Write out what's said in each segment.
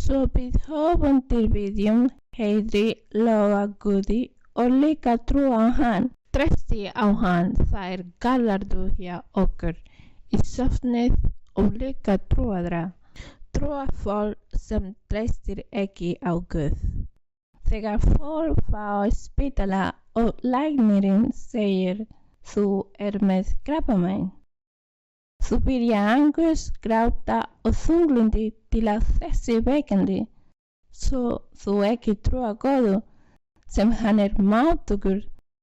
Svo við höfum til viðjum heiðri lofa Guði og líka trú á hann. Treysti á hann, það er gallarðu hjá okkur í söfnið og líka trúaðra. Trúarfólk sem treystir ekki á Guð. Þegar fólk fá spítala og læknirinn segir þú með krabbamein. Þú byrja angurs, gráta og þunglyndi til að þessi veikindi. Svo þú ekki trúa Góðu sem hann er máttugur.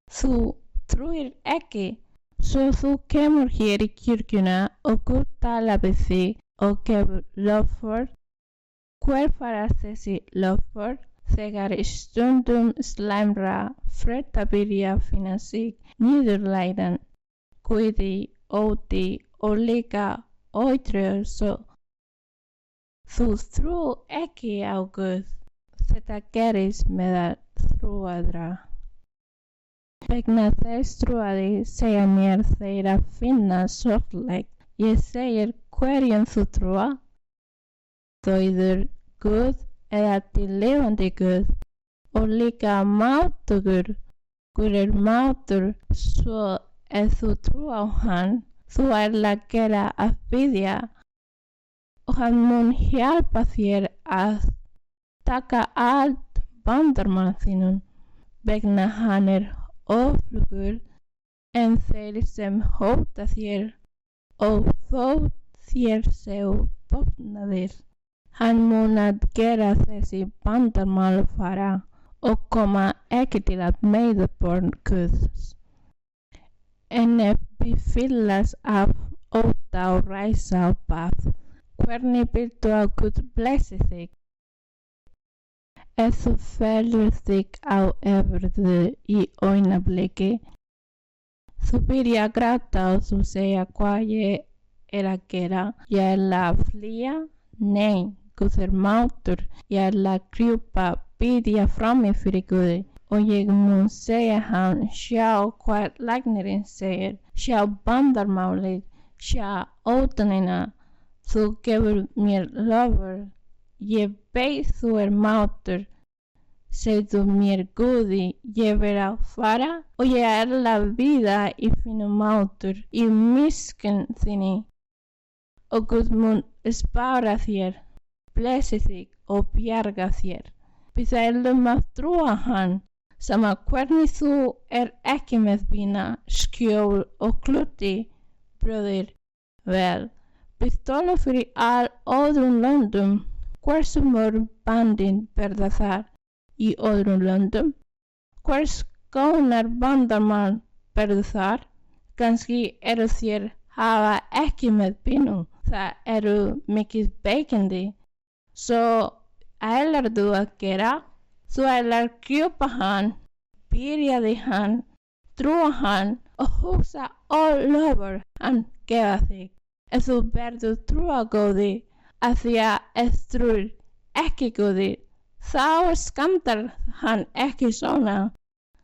Þú trúir ekki. Svo þú kemur hér í kirkjuna og Guð tala við þig og gefur lofvörð. Hver fara þessi lofvörð? Þegar stundum slæmra frétta byrja að finna sig niðurlægðan, kvíði, ótti og líka ótrúleysi. Þú trúir ekki á Guð. Þetta gerist meðal trúaðra. Vegna þess trúaði segja mér þeir að finna sorglegt. Ég segir hverjum þú trúa? Dauður Guð eða til lifandi Guð og líka máttugur. Guð er máttur, svo ef þú trúir á hann, þú að gera að biðja og hann mun hjálpa þér að taka allt vandamál þínum vegna hann er öflugur en þeir sem hóta þér og þótt þér séu vopnaðir. Hann mun að gera þessi vandamál fara og koma ekki til að meiða börn Guðs. En ef við fyllast af ótta og ræsa og bað, hvernig viltu að Guð blessi þig? Ef þú fellur þig á erfiðu í augnablikki, þú byrja að gráta og þú segja hvað ég er að gera. Ég er að flýja? Nei, Guð er máttur. Ég er að krjúpa, biðja frammi fyrir Guði og ég mun segja hann, sjá hvað læknirinn segir, sjá vandamálið, sjá óttanina. Þú gefur mér lofvörð. Ég veit þú er máttur. Segðu mér Guði, ég verð að fara og ég er að bíða í þínu máttur í miskunn þinni. Og Guð mun spara þér, blessi þig og bjarga þér. Við ætlum að trúa hann, sama hvernig þú ekki með vina, skjól og hluti, bröðir, vel. Við tölum fyrir öðrum löndum. Hversu mörg bandin verða þar í öðrum löndum? Hvers konar vandamál verða þar? Kannski eru þér hafa ekki með vinu. Það eru mikið veikindi. Svo ætlarðu að gera? Þú ætlar að kjúpa hann, byrjaði hann, trúa hann og hugsa lofvörð hann gefa þig. Ef þú verður trúa Góði, af því að ef trúir ekki Góði, þá skammtar hann ekki svona.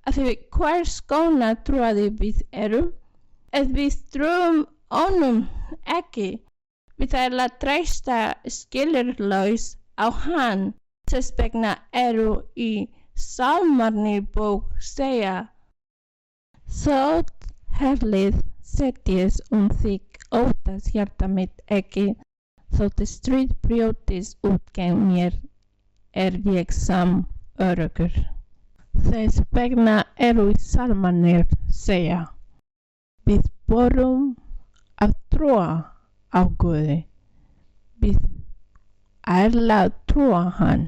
Af því hvers konar trúaði við erum? Ef við trúum honum ekki, við ætlum að treysta skilyrðislaust á hann. Þess vegna eru í Sálmarnir bók segja: þótt herlið setjist þig óttast hjarta mitt ekki, þótt stríð brjótist út gegn mér, ég öruggur. Þess vegna eru í Sálmarnir segja: við vorum að trúa á Guði. Við ætlum að trúa hann.